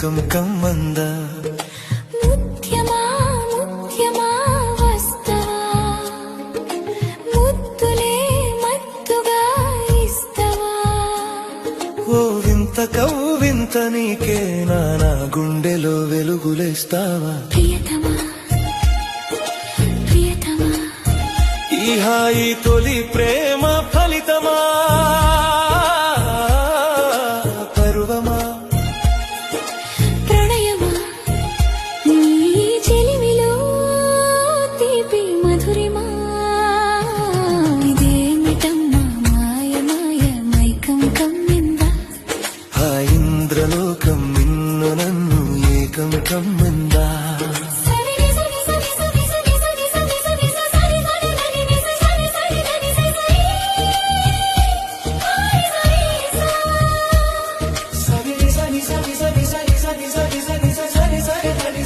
ఏకం కమ్మంద ముత్యమా ముత్యమా వస్తవా ముద్దులే మత్తుగా ఇస్తవా ఓ వింత కవ్వింత నీకే నా గుండెలో వెలుగులేస్తావా ప్రియతమా ప్రియతమా ఈ హాయి తొలి ప్రేమ ఫలితమా పర్వమా ప్రణయమా నీ చెలిమిలో తీపి మధురిమా ఇదేమిటమ్మా మాయ మాయ మైకం కమ్మిందా ఆ ఇంద్రలోకం నిన్ను నన్ను ఏకం కమ్మందా సరి సరి సరి సరి సరి సరి సరి సరి సరి సరి